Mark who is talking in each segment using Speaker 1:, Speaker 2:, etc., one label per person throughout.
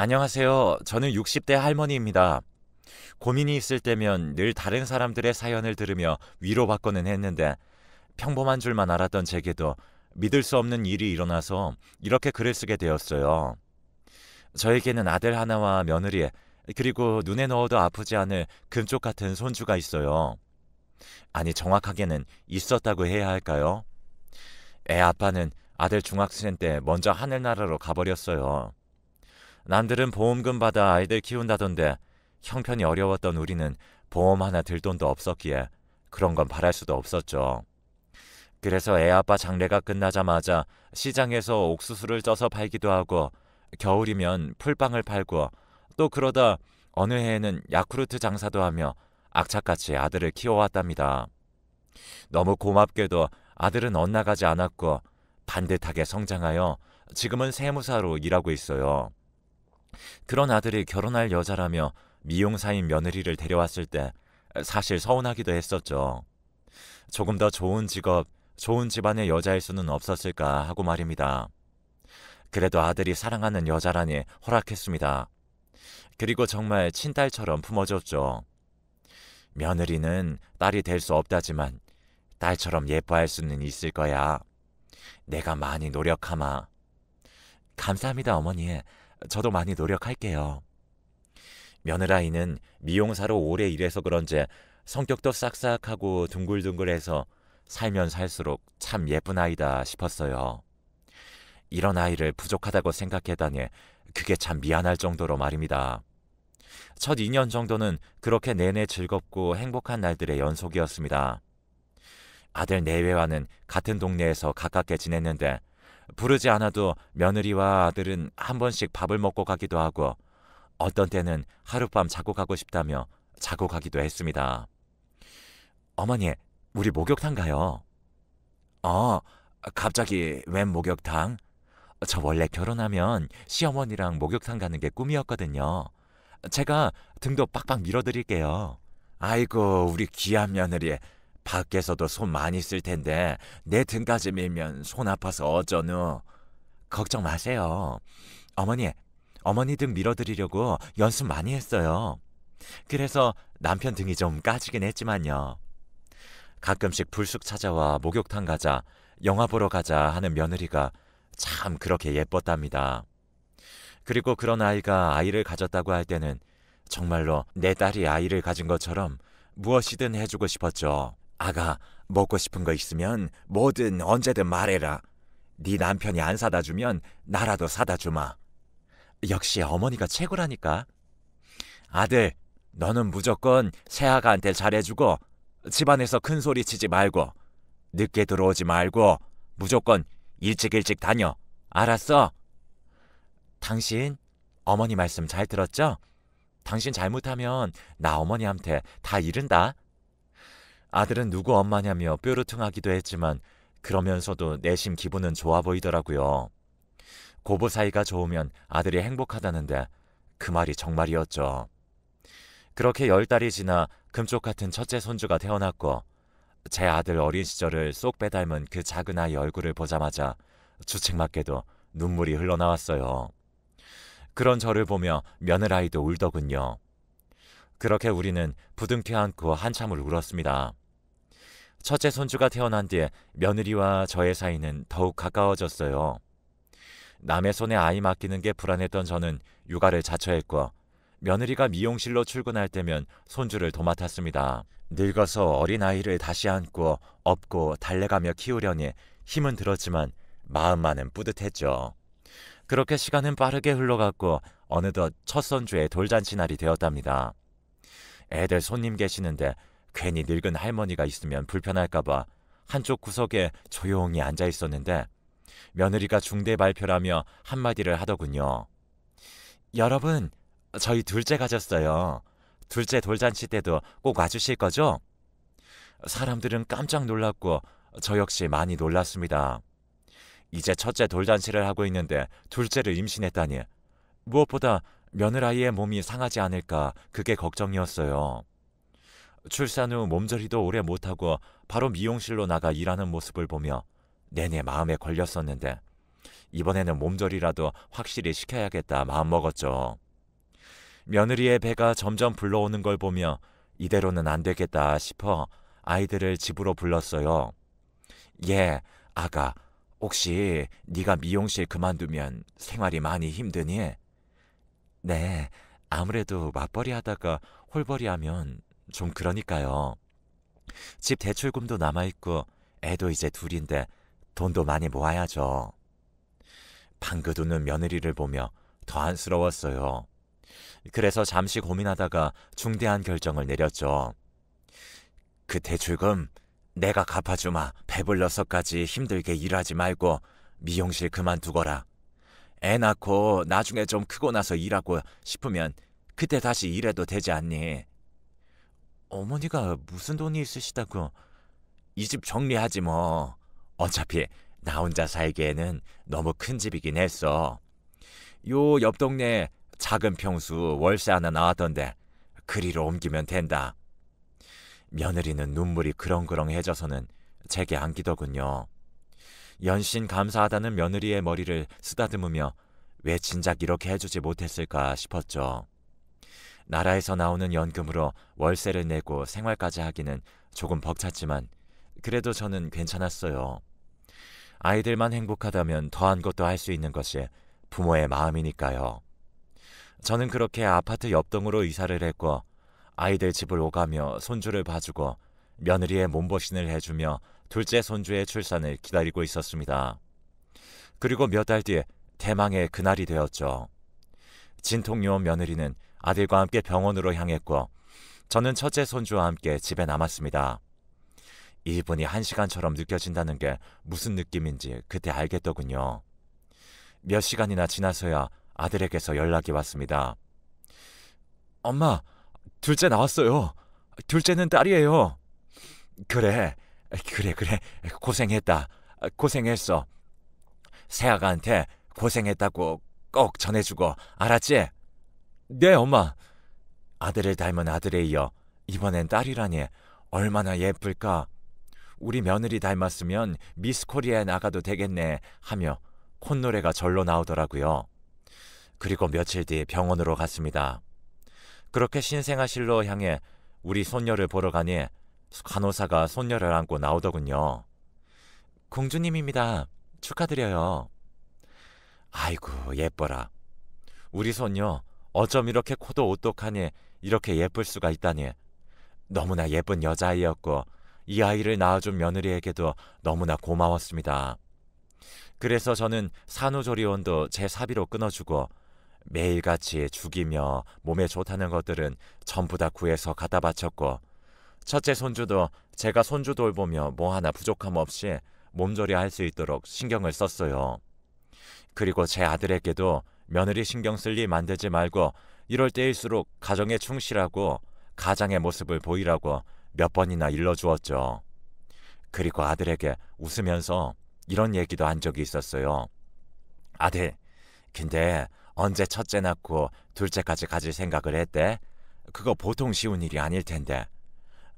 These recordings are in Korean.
Speaker 1: 안녕하세요. 저는 60대 할머니입니다. 고민이 있을 때면 늘 다른 사람들의 사연을 들으며 위로받고는 했는데 평범한 줄만 알았던 제게도 믿을 수 없는 일이 일어나서 이렇게 글을 쓰게 되었어요. 저에게는 아들 하나와 며느리, 그리고 눈에 넣어도 아프지 않을 금쪽 같은 손주가 있어요. 아니, 정확하게는 있었다고 해야 할까요? 애 아빠는 아들 중학생 때 먼저 하늘나라로 가버렸어요. 남들은 보험금 받아 아이들 키운다던데 형편이 어려웠던 우리는 보험 하나 들 돈도 없었기에 그런 건 바랄 수도 없었죠. 그래서 애 아빠 장례가 끝나자마자 시장에서 옥수수를 쪄서 팔기도 하고 겨울이면 풀빵을 팔고 또 그러다 어느 해에는 야쿠르트 장사도 하며 악착같이 아들을 키워왔답니다. 너무 고맙게도 아들은 엇나가지 않았고 반듯하게 성장하여 지금은 세무사로 일하고 있어요. 그런 아들이 결혼할 여자라며 미용사인 며느리를 데려왔을 때 사실 서운하기도 했었죠. 조금 더 좋은 직업, 좋은 집안의 여자일 수는 없었을까 하고 말입니다. 그래도 아들이 사랑하는 여자라니 허락했습니다. 그리고 정말 친딸처럼 품어줬죠. 며느리는 딸이 될 수 없다지만 딸처럼 예뻐할 수는 있을 거야. 내가 많이 노력하마. 감사합니다, 어머니. 저도 많이 노력할게요. 며느라이는 미용사로 오래 일해서 그런지 성격도 싹싹하고 둥글둥글해서 살면 살수록 참 예쁜 아이다 싶었어요. 이런 아이를 부족하다고 생각했다니 그게 참 미안할 정도로 말입니다. 첫 2년 정도는 그렇게 내내 즐겁고 행복한 날들의 연속이었습니다. 아들 내외와는 같은 동네에서 가깝게 지냈는데 부르지 않아도 며느리와 아들은 한 번씩 밥을 먹고 가기도 하고 어떤 때는 하룻밤 자고 가고 싶다며 자고 가기도 했습니다. 어머니, 우리 목욕탕 가요. 어, 갑자기 웬 목욕탕? 저 원래 결혼하면 시어머니랑 목욕탕 가는 게 꿈이었거든요. 제가 등도 빡빡 밀어드릴게요. 아이고, 우리 귀한 며느리. 밖에서도 손 많이 쓸 텐데 내 등까지 밀면 손 아파서 어쩌누. 걱정 마세요. 어머니 등 밀어드리려고 연습 많이 했어요. 그래서 남편 등이 좀 까지긴 했지만요. 가끔씩 불쑥 찾아와 목욕탕 가자, 영화 보러 가자 하는 며느리가 참 그렇게 예뻤답니다. 그리고 그런 아이가 아이를 가졌다고 할 때는 정말로 내 딸이 아이를 가진 것처럼 무엇이든 해주고 싶었죠. 아가, 먹고 싶은 거 있으면 뭐든 언제든 말해라. 네 남편이 안 사다 주면 나라도 사다 주마. 역시 어머니가 최고라니까. 아들, 너는 무조건 새아가한테 잘해주고 집안에서 큰 소리 치지 말고 늦게 들어오지 말고 무조건 일찍 다녀. 알았어? 당신 어머니 말씀 잘 들었죠? 당신 잘못하면 나 어머니한테 다 잃은다. 아들은 누구 엄마냐며 뾰루퉁하기도 했지만 그러면서도 내심 기분은 좋아 보이더라고요. 고부 사이가 좋으면 아들이 행복하다는데 그 말이 정말이었죠. 그렇게 10달이 지나 금쪽 같은 첫째 손주가 태어났고 제 아들 어린 시절을 쏙 빼닮은 그 작은 아이 얼굴을 보자마자 주책맞게도 눈물이 흘러나왔어요. 그런 저를 보며 며느라이도 울더군요. 그렇게 우리는 부둥켜 안고 한참을 울었습니다. 첫째 손주가 태어난 뒤에 며느리와 저의 사이는 더욱 가까워졌어요. 남의 손에 아이 맡기는 게 불안했던 저는 육아를 자처했고 며느리가 미용실로 출근할 때면 손주를 도맡았습니다. 늙어서 어린아이를 다시 안고 업고 달래가며 키우려니 힘은 들었지만 마음만은 뿌듯했죠. 그렇게 시간은 빠르게 흘러갔고 어느덧 첫 손주의 돌잔치 날이 되었답니다. 애들 손님 계시는데 괜히 늙은 할머니가 있으면 불편할까봐 한쪽 구석에 조용히 앉아 있었는데 며느리가 중대 발표라며 한마디를 하더군요. 여러분, 저희 둘째 가졌어요. 둘째 돌잔치 때도 꼭 와주실 거죠? 사람들은 깜짝 놀랐고 저 역시 많이 놀랐습니다. 이제 첫째 돌잔치를 하고 있는데 둘째를 임신했다니 무엇보다 며느라이의 몸이 상하지 않을까 그게 걱정이었어요. 출산 후 몸조리도 오래 못하고 바로 미용실로 나가 일하는 모습을 보며 내내 마음에 걸렸었는데 이번에는 몸조리라도 확실히 시켜야겠다 마음먹었죠. 며느리의 배가 점점 불러오는 걸 보며 이대로는 안 되겠다 싶어 아이들을 집으로 불렀어요. 예, 아가, 혹시 네가 미용실 그만두면 생활이 많이 힘드니? 네, 아무래도 맞벌이 하다가 홀벌이 하면 좀 그러니까요. 집 대출금도 남아있고 애도 이제 둘인데 돈도 많이 모아야죠. 방긋 웃는 며느리를 보며 더 안쓰러웠어요. 그래서 잠시 고민하다가 중대한 결정을 내렸죠. 그 대출금 내가 갚아주마. 배불러서까지 힘들게 일하지 말고 미용실 그만두거라. 애 낳고 나중에 좀 크고 나서 일하고 싶으면 그때 다시 일해도 되지 않니? 어머니가 무슨 돈이 있으시다고. 이 집 정리하지 뭐. 어차피 나 혼자 살기에는 너무 큰 집이긴 했어. 요 옆 동네에 작은 평수 월세 하나 나왔던데 그리로 옮기면 된다. 며느리는 눈물이 그렁그렁해져서는 제게 안기더군요. 연신 감사하다는 며느리의 머리를 쓰다듬으며 왜 진작 이렇게 해주지 못했을까 싶었죠. 나라에서 나오는 연금으로 월세를 내고 생활까지 하기는 조금 벅찼지만 그래도 저는 괜찮았어요. 아이들만 행복하다면 더한 것도 할 수 있는 것이 부모의 마음이니까요. 저는 그렇게 아파트 옆동으로 이사를 했고 아이들 집을 오가며 손주를 봐주고 며느리의 몸보신을 해주며 둘째 손주의 출산을 기다리고 있었습니다. 그리고 몇 달 뒤에 대망의 그날이 되었죠. 진통요 며느리는 아들과 함께 병원으로 향했고 저는 첫째 손주와 함께 집에 남았습니다. 1분이 1시간처럼 느껴진다는 게 무슨 느낌인지 그때 알겠더군요. 몇 시간이나 지나서야 아들에게서 연락이 왔습니다. 엄마, 둘째 나왔어요. 둘째는 딸이에요. 그래. 고생했다. 고생했어. 새아가한테 고생했다고 꼭 전해주고 알았지? 네, 엄마. 아들을 닮은 아들에 이어 이번엔 딸이라니 얼마나 예쁠까. 우리 며느리 닮았으면 미스 코리아에 나가도 되겠네 하며 콧노래가 절로 나오더라고요. 그리고 며칠 뒤 병원으로 갔습니다. 그렇게 신생아실로 향해 우리 손녀를 보러 가니 간호사가 손녀를 안고 나오더군요. 공주님입니다. 축하드려요. 아이고 예뻐라. 우리 손녀 어쩜 이렇게 코도 오똑하니 이렇게 예쁠 수가 있다니. 너무나 예쁜 여자아이였고 이 아이를 낳아준 며느리에게도 너무나 고마웠습니다. 그래서 저는 산후조리원도 제 사비로 끊어주고 매일같이 죽이며 몸에 좋다는 것들은 전부 다 구해서 갖다 바쳤고 첫째 손주도 제가 손주 돌보며 뭐 하나 부족함 없이 몸조리 할 수 있도록 신경을 썼어요. 그리고 제 아들에게도 며느리 신경 쓸 일 만들지 말고 이럴 때일수록 가정에 충실하고 가장의 모습을 보이라고 몇 번이나 일러주었죠. 그리고 아들에게 웃으면서 이런 얘기도 한 적이 있었어요. 아들, 근데 언제 첫째 낳고 둘째까지 가질 생각을 했대? 그거 보통 쉬운 일이 아닐 텐데.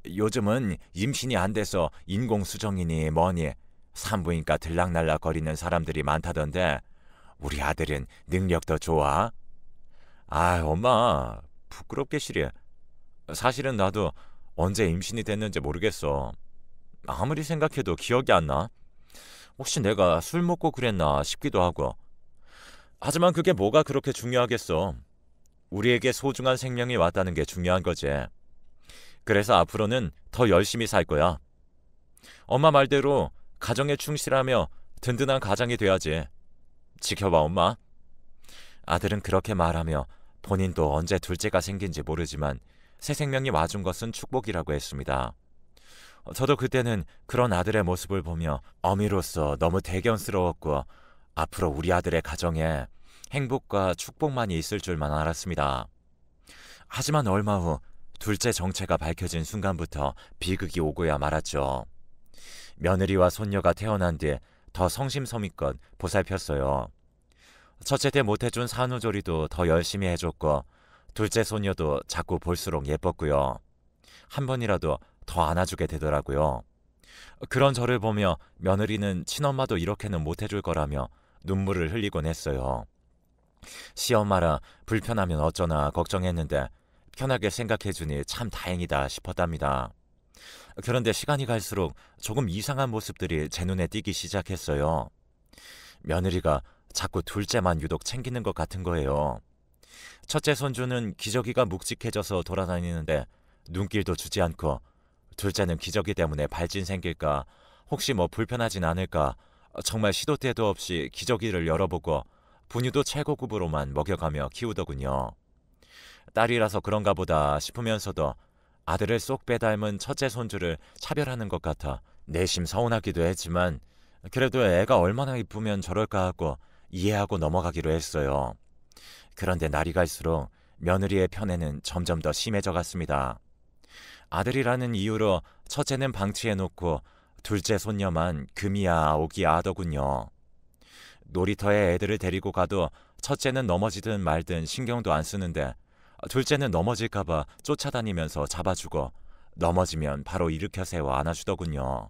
Speaker 1: 요즘은 임신이 안 돼서 인공수정이니 뭐니 산부인과 들락날락 거리는 사람들이 많다던데 우리 아들은 능력도 좋아? 아, 엄마 부끄럽게 시리. 사실은 나도 언제 임신이 됐는지 모르겠어. 아무리 생각해도 기억이 안 나. 혹시 내가 술 먹고 그랬나 싶기도 하고. 하지만 그게 뭐가 그렇게 중요하겠어. 우리에게 소중한 생명이 왔다는 게 중요한 거지. 그래서 앞으로는 더 열심히 살 거야. 엄마 말대로 가정에 충실하며 든든한 가장이 돼야지. 지켜봐, 엄마. 아들은 그렇게 말하며 본인도 언제 둘째가 생긴지 모르지만 새 생명이 와준 것은 축복이라고 했습니다. 저도 그때는 그런 아들의 모습을 보며 어미로서 너무 대견스러웠고 앞으로 우리 아들의 가정에 행복과 축복만이 있을 줄만 알았습니다. 하지만 얼마 후 둘째 정체가 밝혀진 순간부터 비극이 오고야 말았죠. 며느리와 손녀가 태어난 뒤 더 성심성의껏 보살폈어요. 첫째 때 못해준 산후조리도 더 열심히 해줬고 둘째 손녀도 자꾸 볼수록 예뻤고요. 한 번이라도 더 안아주게 되더라고요. 그런 저를 보며 며느리는 친엄마도 이렇게는 못해줄 거라며 눈물을 흘리곤 했어요. 시엄마라 불편하면 어쩌나 걱정했는데 편하게 생각해주니 참 다행이다 싶었답니다. 그런데 시간이 갈수록 조금 이상한 모습들이 제 눈에 띄기 시작했어요. 며느리가 자꾸 둘째만 유독 챙기는 것 같은 거예요. 첫째 손주는 기저귀가 묵직해져서 돌아다니는데 눈길도 주지 않고, 둘째는 기저귀 때문에 발진 생길까, 혹시 뭐 불편하진 않을까, 정말 시도 때도 없이 기저귀를 열어보고 분유도 최고급으로만 먹여가며 키우더군요. 딸이라서 그런가 보다 싶으면서도 아들을 쏙 빼닮은 첫째 손주를 차별하는 것 같아 내심 서운하기도 했지만, 그래도 애가 얼마나 이쁘면 저럴까 하고 이해하고 넘어가기로 했어요. 그런데 날이 갈수록 며느리의 편애는 점점 더 심해져 갔습니다. 아들이라는 이유로 첫째는 방치해놓고 둘째 손녀만 금이야 오기야 하더군요. 놀이터에 애들을 데리고 가도 첫째는 넘어지든 말든 신경도 안 쓰는데, 둘째는 넘어질까봐 쫓아다니면서 잡아주고 넘어지면 바로 일으켜 세워 안아주더군요.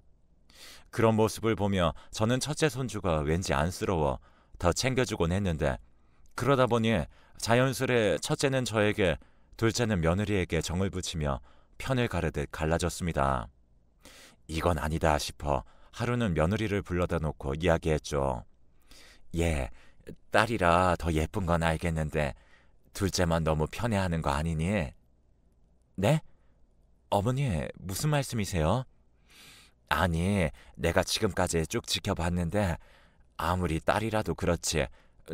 Speaker 1: 그런 모습을 보며 저는 첫째 손주가 왠지 안쓰러워 더 챙겨주곤 했는데, 그러다 보니 자연스레 첫째는 저에게, 둘째는 며느리에게 정을 붙이며 편을 가르듯 갈라졌습니다. 이건 아니다 싶어 하루는 며느리를 불러다 놓고 이야기했죠. 얘, 딸이라 더 예쁜 건 알겠는데 둘째만 너무 편애하는 거 아니니? 네? 어머니, 무슨 말씀이세요? 아니, 내가 지금까지 쭉 지켜봤는데 아무리 딸이라도 그렇지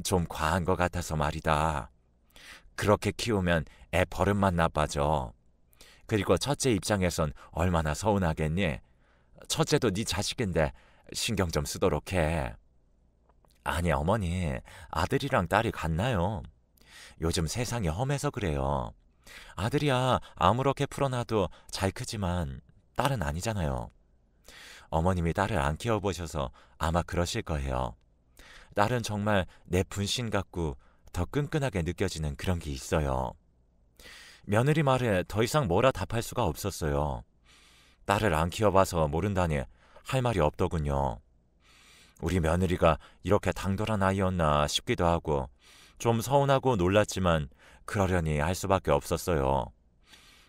Speaker 1: 좀 과한 것 같아서 말이다. 그렇게 키우면 애 버릇만 나빠져. 그리고 첫째 입장에선 얼마나 서운하겠니? 첫째도 네 자식인데 신경 좀 쓰도록 해. 아니 어머니, 아들이랑 딸이 같나요? 요즘 세상이 험해서 그래요. 아들이야 아무렇게 풀어놔도 잘 크지만 딸은 아니잖아요. 어머님이 딸을 안 키워보셔서 아마 그러실 거예요. 딸은 정말 내 분신 같고 더 끈끈하게 느껴지는 그런 게 있어요. 며느리 말에 더 이상 뭐라 답할 수가 없었어요. 딸을 안 키워봐서 모른다니 할 말이 없더군요. 우리 며느리가 이렇게 당돌한 아이였나 싶기도 하고 좀 서운하고 놀랐지만 그러려니 할 수밖에 없었어요.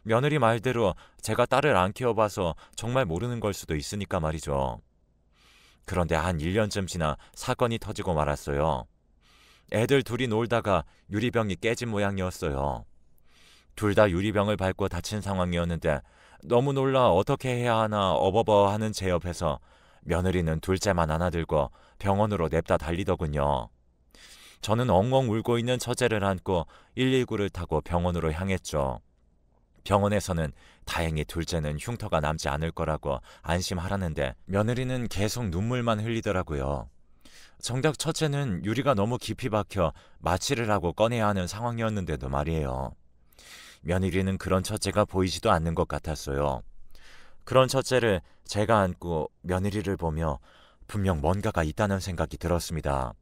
Speaker 1: 며느리 말대로 제가 딸을 안 키워봐서 정말 모르는 걸 수도 있으니까 말이죠. 그런데 한 1년쯤 지나 사건이 터지고 말았어요. 애들 둘이 놀다가 유리병이 깨진 모양이었어요. 둘 다 유리병을 밟고 다친 상황이었는데 너무 놀라 어떻게 해야 하나 어버버 하는 제 옆에서 며느리는 둘째만 안아들고 병원으로 냅다 달리더군요. 저는 엉엉 울고 있는 처제를 안고 119를 타고 병원으로 향했죠. 병원에서는 다행히 둘째는 흉터가 남지 않을 거라고 안심하라는데 며느리는 계속 눈물만 흘리더라고요. 정작 첫째는 유리가 너무 깊이 박혀 마취를 하고 꺼내야 하는 상황이었는데도 말이에요. 며느리는 그런 첫째가 보이지도 않는 것 같았어요. 그런 첫째를 제가 안고 며느리를 보며 분명 뭔가가 있다는 생각이 들었습니다.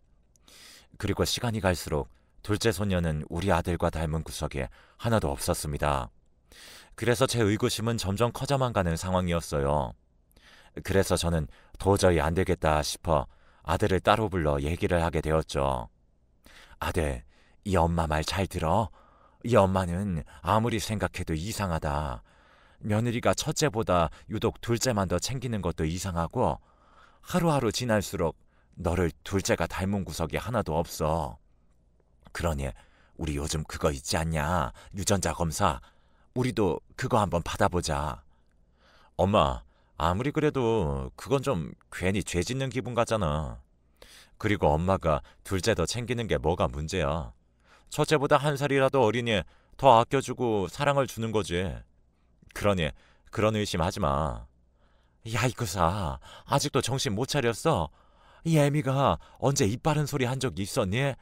Speaker 1: 그리고 시간이 갈수록 둘째 손녀는 우리 아들과 닮은 구석이 하나도 없었습니다. 그래서 제 의구심은 점점 커져만 가는 상황이었어요. 그래서 저는 도저히 안 되겠다 싶어 아들을 따로 불러 얘기를 하게 되었죠. 아들, 이 엄마 말 잘 들어? 이 엄마는 아무리 생각해도 이상하다. 며느리가 첫째보다 유독 둘째만 더 챙기는 것도 이상하고 하루하루 지날수록 너를 둘째가 닮은 구석이 하나도 없어. 그러니 우리 요즘 그거 있지 않냐? 유전자 검사. 우리도 그거 한번 받아보자. 엄마, 아무리 그래도 그건 좀 괜히 죄 짓는 기분 같잖아. 그리고 엄마가 둘째 더 챙기는 게 뭐가 문제야. 첫째보다 한 살이라도 어리니 더 아껴주고 사랑을 주는 거지. 그러니 그런 의심하지 마. 야, 이거사, 아직도 정신 못 차렸어? 이 애미가 언제 입 바른 소리 한 적이 있었니?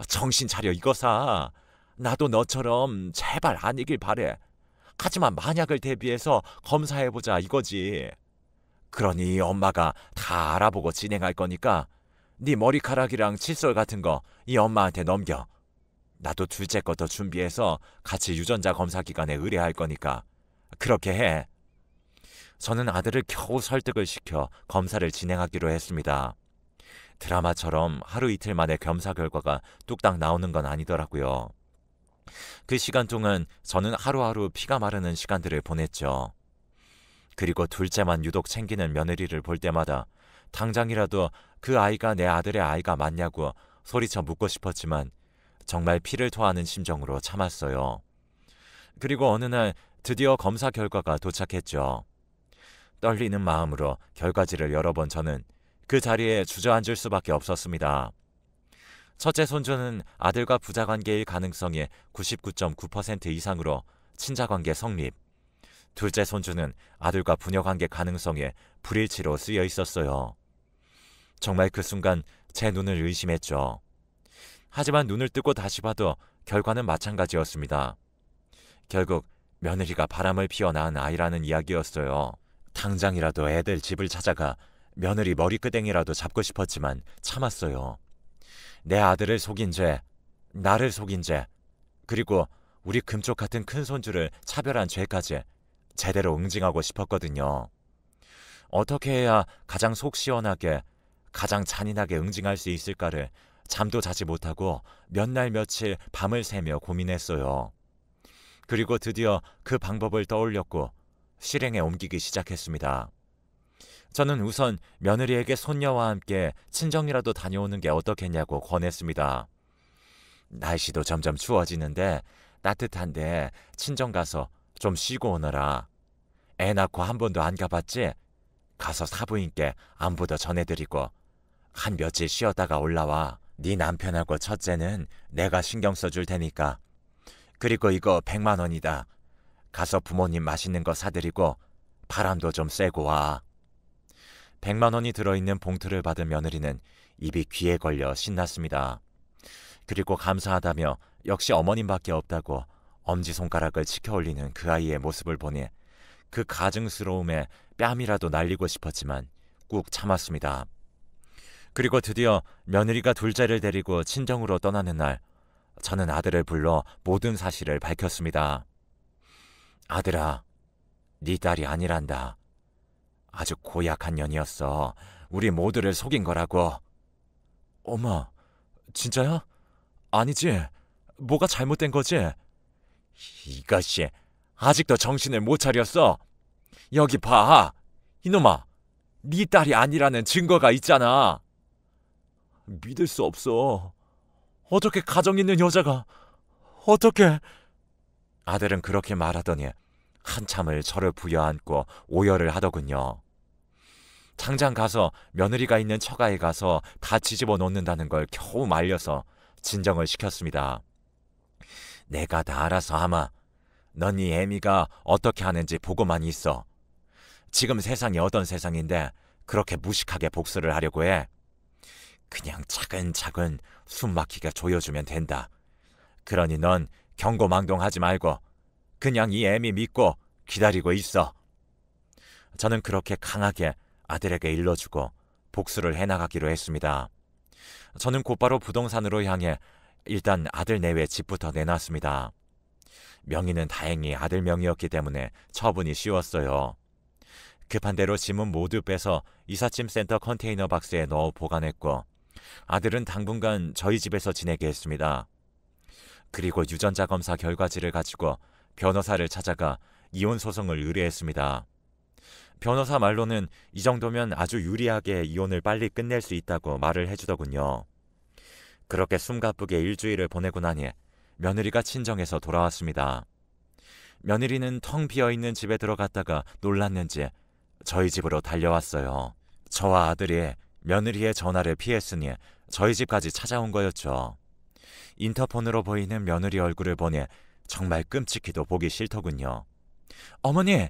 Speaker 1: 정신 차려, 이거사. 나도 너처럼 제발 아니길 바래. 하지만 만약을 대비해서 검사해보자 이거지. 그러니 엄마가 다 알아보고 진행할 거니까 네 머리카락이랑 칫솔 같은 거 이 엄마한테 넘겨. 나도 둘째 것도 준비해서 같이 유전자 검사 기관에 의뢰할 거니까 그렇게 해. 저는 아들을 겨우 설득을 시켜 검사를 진행하기로 했습니다. 드라마처럼 하루 이틀 만에 겸사 결과가 뚝딱 나오는 건 아니더라고요. 그 시간 동안 저는 하루하루 피가 마르는 시간들을 보냈죠. 그리고 둘째만 유독 챙기는 며느리를 볼 때마다 당장이라도 그 아이가 내 아들의 아이가 맞냐고 소리쳐 묻고 싶었지만 정말 피를 토하는 심정으로 참았어요. 그리고 어느 날 드디어 검사 결과가 도착했죠. 떨리는 마음으로 결과지를 열어본 저는 그 자리에 주저앉을 수밖에 없었습니다. 첫째 손주는 아들과 부자관계일 가능성이 99.9% 이상으로 친자관계 성립. 둘째 손주는 아들과 부녀관계 가능성에 불일치로 쓰여 있었어요. 정말 그 순간 제 눈을 의심했죠. 하지만 눈을 뜨고 다시 봐도 결과는 마찬가지였습니다. 결국 며느리가 바람을 피워 낳은 아이라는 이야기였어요. 당장이라도 애들 집을 찾아가 며느리 머리끄댕이라도 잡고 싶었지만 참았어요. 내 아들을 속인 죄, 나를 속인 죄, 그리고 우리 금쪽 같은 큰 손주를 차별한 죄까지 제대로 응징하고 싶었거든요. 어떻게 해야 가장 속 시원하게, 가장 잔인하게 응징할 수 있을까를 잠도 자지 못하고 몇 날 며칠 밤을 새며 고민했어요. 그리고 드디어 그 방법을 떠올렸고 실행에 옮기기 시작했습니다. 저는 우선 며느리에게 손녀와 함께 친정이라도 다녀오는 게 어떻겠냐고 권했습니다. 날씨도 점점 추워지는데 따뜻한데 친정 가서 좀 쉬고 오너라. 애 낳고 한 번도 안 가봤지? 가서 사부인께 안부도 전해드리고 한 며칠 쉬었다가 올라와. 네 남편하고 첫째는 내가 신경 써줄 테니까. 그리고 이거 100만 원이다. 가서 부모님 맛있는 거 사드리고 바람도 좀 쐬고 와. 100만 원이 들어있는 봉투를 받은 며느리는 입이 귀에 걸려 신났습니다. 그리고 감사하다며 역시 어머님밖에 없다고 엄지손가락을 치켜 올리는 그 아이의 모습을 보니 그 가증스러움에 뺨이라도 날리고 싶었지만 꾹 참았습니다. 그리고 드디어 며느리가 둘째를 데리고 친정으로 떠나는 날, 저는 아들을 불러 모든 사실을 밝혔습니다. 아들아, 네 딸이 아니란다. 아주 고약한 년이었어. 우리 모두를 속인 거라고. 엄마, 진짜야? 아니지. 뭐가 잘못된 거지? 이것이 아직도 정신을 못 차렸어. 여기 봐. 이놈아, 네 딸이 아니라는 증거가 있잖아. 믿을 수 없어. 어떻게 가정 있는 여자가 어떻게... 아들은 그렇게 말하더니 한참을 저를 부여안고 오열을 하더군요. 당장 가서 며느리가 있는 처가에 가서 다 뒤집어 놓는다는 걸 겨우 말려서 진정을 시켰습니다. 내가 다 알아서 하마. 넌 이 애미가 어떻게 하는지 보고만 있어. 지금 세상이 어떤 세상인데 그렇게 무식하게 복수를 하려고 해. 그냥 차근차근 숨 막히게 조여주면 된다. 그러니 넌 경고망동하지 말고 그냥 이 애미 믿고 기다리고 있어. 저는 그렇게 강하게 아들에게 일러주고 복수를 해나가기로 했습니다. 저는 곧바로 부동산으로 향해 일단 아들 내외 집부터 내놨습니다. 명의는 다행히 아들 명의였기 때문에 처분이 쉬웠어요. 급한 대로 짐은 모두 빼서 이삿짐 센터 컨테이너 박스에 넣어 보관했고 아들은 당분간 저희 집에서 지내게 했습니다. 그리고 유전자 검사 결과지를 가지고 변호사를 찾아가 이혼 소송을 의뢰했습니다. 변호사 말로는 이 정도면 아주 유리하게 이혼을 빨리 끝낼 수 있다고 말을 해주더군요. 그렇게 숨가쁘게 일주일을 보내고 나니 며느리가 친정에서 돌아왔습니다. 며느리는 텅 비어있는 집에 들어갔다가 놀랐는지 저희 집으로 달려왔어요. 저와 아들이 며느리의 전화를 피했으니 저희 집까지 찾아온 거였죠. 인터폰으로 보이는 며느리 얼굴을 보니 정말 끔찍히도 보기 싫더군요. 어머니,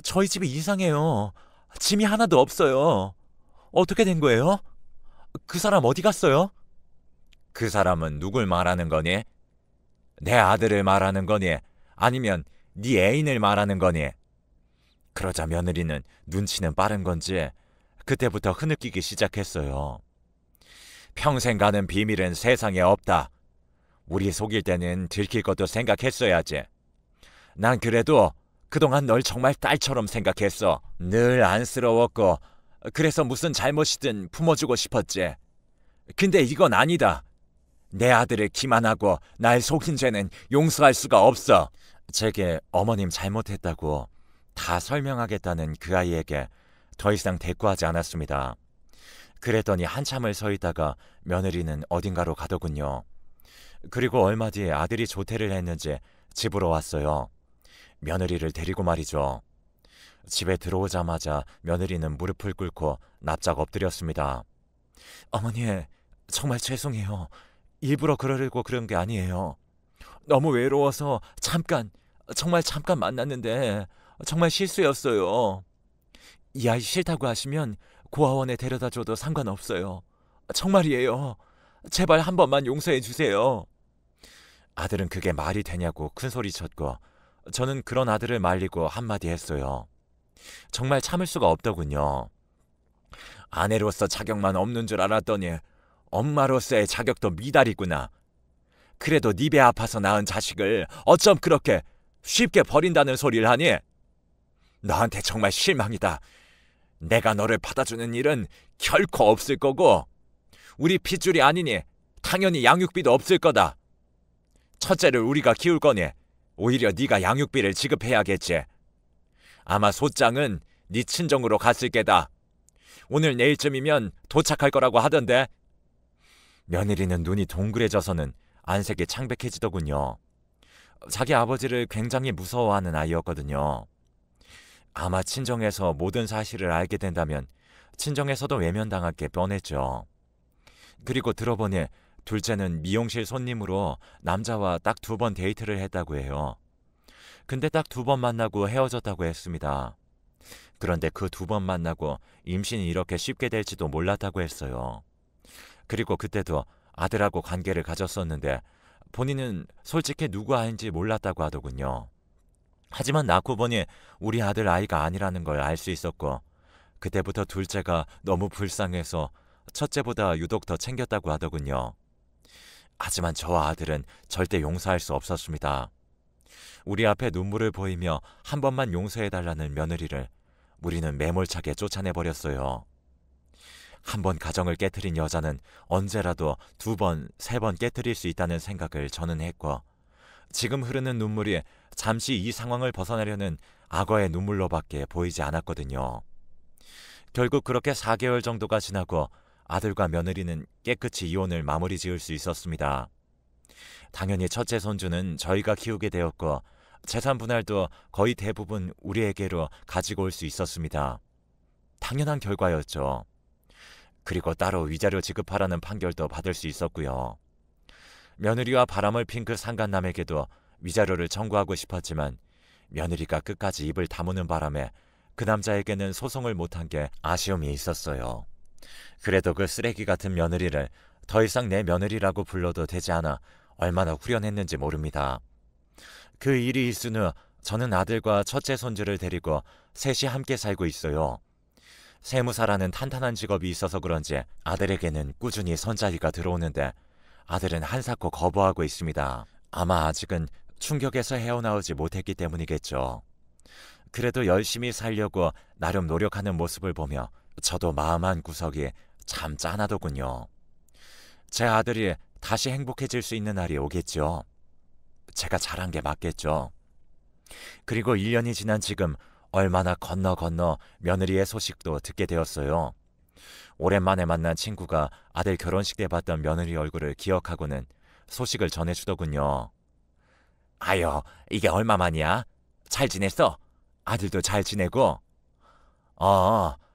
Speaker 1: 저희 집이 이상해요. 짐이 하나도 없어요. 어떻게 된 거예요? 그 사람 어디 갔어요? 그 사람은 누굴 말하는 거니? 내 아들을 말하는 거니? 아니면 네 애인을 말하는 거니? 그러자 며느리는 눈치는 빠른 건지 그때부터 흐느끼기 시작했어요. 평생 가는 비밀은 세상에 없다. 우리 속일 때는 들킬 것도 생각했어야지. 난 그래도 그동안 널 정말 딸처럼 생각했어. 늘 안쓰러웠고 그래서 무슨 잘못이든 품어주고 싶었지. 근데 이건 아니다. 내 아들을 기만하고 날 속인 죄는 용서할 수가 없어. 제게 어머님 잘못했다고 다 설명하겠다는 그 아이에게 더 이상 대꾸하지 않았습니다. 그랬더니 한참을 서 있다가 며느리는 어딘가로 가더군요. 그리고 얼마 뒤에 아들이 조퇴를 했는지 집으로 왔어요. 며느리를 데리고 말이죠. 집에 들어오자마자 며느리는 무릎을 꿇고 납작 엎드렸습니다. 어머니, 정말 죄송해요. 일부러 그러려고 그런 게 아니에요. 너무 외로워서 정말 잠깐 만났는데 정말 실수였어요. 이 아이 싫다고 하시면 고아원에 데려다 줘도 상관없어요. 정말이에요. 제발 한 번만 용서해 주세요. 아들은 그게 말이 되냐고 큰소리쳤고 저는 그런 아들을 말리고 한마디 했어요. 정말 참을 수가 없더군요. 아내로서 자격만 없는 줄 알았더니 엄마로서의 자격도 미달이구나. 그래도 네 배 아파서 낳은 자식을 어쩜 그렇게 쉽게 버린다는 소리를 하니? 너한테 정말 실망이다. 내가 너를 받아주는 일은 결코 없을 거고 우리 핏줄이 아니니 당연히 양육비도 없을 거다. 첫째를 우리가 키울 거니 오히려 네가 양육비를 지급해야겠지. 아마 소장은 네 친정으로 갔을 게다. 오늘 내일쯤이면 도착할 거라고 하던데. 며느리는 눈이 동그래져서는 안색이 창백해지더군요. 자기 아버지를 굉장히 무서워하는 아이였거든요. 아마 친정에서 모든 사실을 알게 된다면 친정에서도 외면당할 게 뻔했죠. 그리고 들어보니 둘째는 미용실 손님으로 남자와 딱 2번 데이트를 했다고 해요. 근데 딱 2번 만나고 헤어졌다고 했습니다. 그런데 그 2번 만나고 임신이 이렇게 쉽게 될지도 몰랐다고 했어요. 그리고 그때도 아들하고 관계를 가졌었는데 본인은 솔직히 누구 아인지 몰랐다고 하더군요. 하지만 낳고 보니 우리 아들 아이가 아니라는 걸 알 수 있었고 그때부터 둘째가 너무 불쌍해서 첫째보다 유독 더 챙겼다고 하더군요. 하지만 저 아들은 절대 용서할 수 없었습니다. 우리 앞에 눈물을 보이며 한 번만 용서해달라는 며느리를 우리는 매몰차게 쫓아내버렸어요. 한 번 가정을 깨트린 여자는 언제라도 2번, 3번 깨트릴 수 있다는 생각을 저는 했고 지금 흐르는 눈물이 잠시 이 상황을 벗어나려는 악어의 눈물로밖에 보이지 않았거든요. 결국 그렇게 4개월 정도가 지나고 아들과 며느리는 깨끗이 이혼을 마무리 지을 수 있었습니다. 당연히 첫째 손주는 저희가 키우게 되었고 재산 분할도 거의 대부분 우리에게로 가지고 올 수 있었습니다. 당연한 결과였죠. 그리고 따로 위자료 지급하라는 판결도 받을 수 있었고요. 며느리와 바람을 핀 그 상간남에게도 위자료를 청구하고 싶었지만 며느리가 끝까지 입을 다무는 바람에 그 남자에게는 소송을 못한 게 아쉬움이 있었어요. 그래도 그 쓰레기 같은 며느리를 더 이상 내 며느리라고 불러도 되지 않아 얼마나 후련했는지 모릅니다. 그 일이 있은 후 저는 아들과 첫째 손주를 데리고 셋이 함께 살고 있어요. 세무사라는 탄탄한 직업이 있어서 그런지 아들에게는 꾸준히 선자리가 들어오는데 아들은 한사코 거부하고 있습니다. 아마 아직은 충격에서 헤어나오지 못했기 때문이겠죠. 그래도 열심히 살려고 나름 노력하는 모습을 보며 저도 마음 한 구석이 참 짠하더군요. 제 아들이 다시 행복해질 수 있는 날이 오겠죠. 제가 잘한 게 맞겠죠. 그리고 1년이 지난 지금 얼마나 건너 며느리의 소식도 듣게 되었어요. 오랜만에 만난 친구가 아들 결혼식 때 봤던 며느리 얼굴을 기억하고는 소식을 전해주더군요. 아유, 이게 얼마만이야? 잘 지냈어? 아들도 잘 지내고?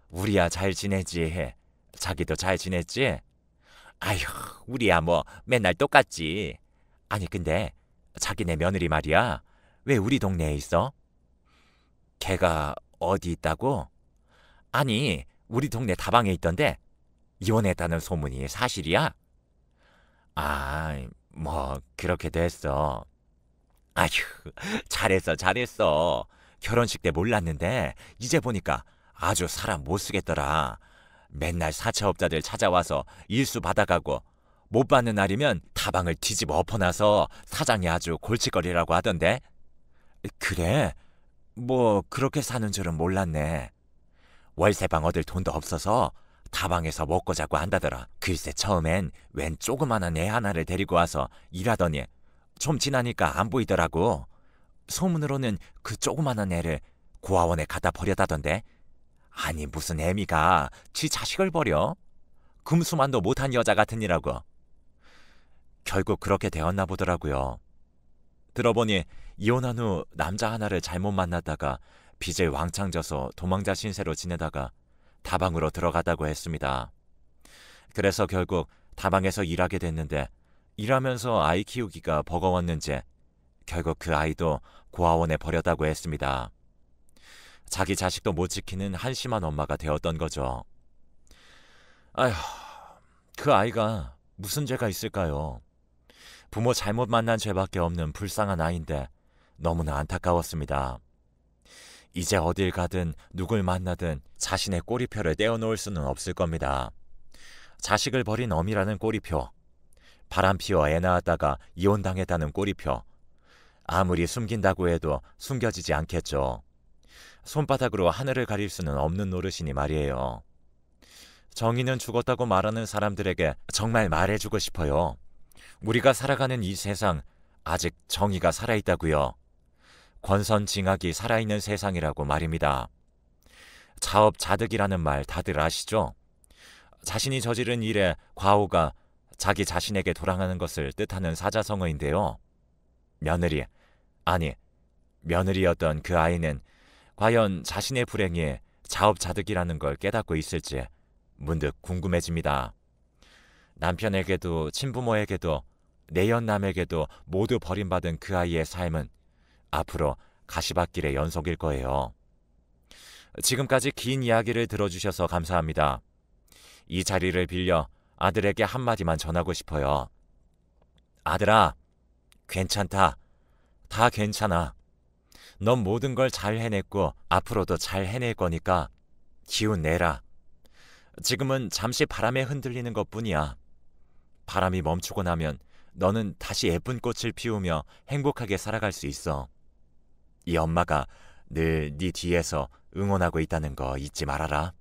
Speaker 1: 우리야 잘 지내지. 자기도 잘 지냈지? 아휴, 우리야 뭐 맨날 똑같지. 아니 근데 자기네 며느리 말이야. 왜 우리 동네에 있어? 걔가 어디 있다고? 아니, 우리 동네 다방에 있던데 이혼했다는 소문이 사실이야? 아, 뭐 그렇게 됐어. 아휴, 잘했어. 결혼식 때 몰랐는데 이제 보니까 아주 사람 못 쓰겠더라. 맨날 사채업자들 찾아와서 일수 받아가고 못 받는 날이면 다방을 뒤집어 엎어놔서 사장이 아주 골칫거리라고 하던데. 그래? 뭐 그렇게 사는 줄은 몰랐네. 월세방 얻을 돈도 없어서 다방에서 먹고 자고 한다더라. 글쎄 처음엔 웬 조그마한 애 하나를 데리고 와서 일하더니 좀 지나니까 안 보이더라고. 소문으로는 그 조그마한 애를 고아원에 갖다 버렸다던데. 아니 무슨 애미가 지 자식을 버려? 금수만도 못한 여자 같으니라고. 결국 그렇게 되었나 보더라고요. 들어보니 이혼한 후 남자 하나를 잘못 만났다가 빚을 왕창 져서 도망자 신세로 지내다가 다방으로 들어갔다고 했습니다. 그래서 결국 다방에서 일하게 됐는데 일하면서 아이 키우기가 버거웠는지 결국 그 아이도 고아원에 버렸다고 했습니다. 자기 자식도 못 지키는 한심한 엄마가 되었던 거죠. 아휴, 그 아이가 무슨 죄가 있을까요? 부모 잘못 만난 죄밖에 없는 불쌍한 아이인데 너무나 안타까웠습니다. 이제 어딜 가든 누굴 만나든 자신의 꼬리표를 떼어놓을 수는 없을 겁니다. 자식을 버린 어미라는 꼬리표, 바람 피워 애 낳았다가 이혼당했다는 꼬리표, 아무리 숨긴다고 해도 숨겨지지 않겠죠. 손바닥으로 하늘을 가릴 수는 없는 노릇이니 말이에요. 정의는 죽었다고 말하는 사람들에게 정말 말해주고 싶어요. 우리가 살아가는 이 세상 아직 정의가 살아있다고요. 권선징악이 살아있는 세상이라고 말입니다. 자업자득이라는 말 다들 아시죠? 자신이 저지른 일의 과오가 자기 자신에게 돌아가는 것을 뜻하는 사자성어인데요. 며느리였던 그 아이는 과연 자신의 불행이 자업자득이라는 걸 깨닫고 있을지 문득 궁금해집니다. 남편에게도 친부모에게도 내연남에게도 모두 버림받은 그 아이의 삶은 앞으로 가시밭길의 연속일 거예요. 지금까지 긴 이야기를 들어주셔서 감사합니다. 이 자리를 빌려 아들에게 한마디만 전하고 싶어요. 아들아, 괜찮다. 다 괜찮아. 넌 모든 걸 잘 해냈고 앞으로도 잘 해낼 거니까 기운 내라. 지금은 잠시 바람에 흔들리는 것뿐이야. 바람이 멈추고 나면 너는 다시 예쁜 꽃을 피우며 행복하게 살아갈 수 있어. 이 엄마가 늘 네 뒤에서 응원하고 있다는 거 잊지 말아라.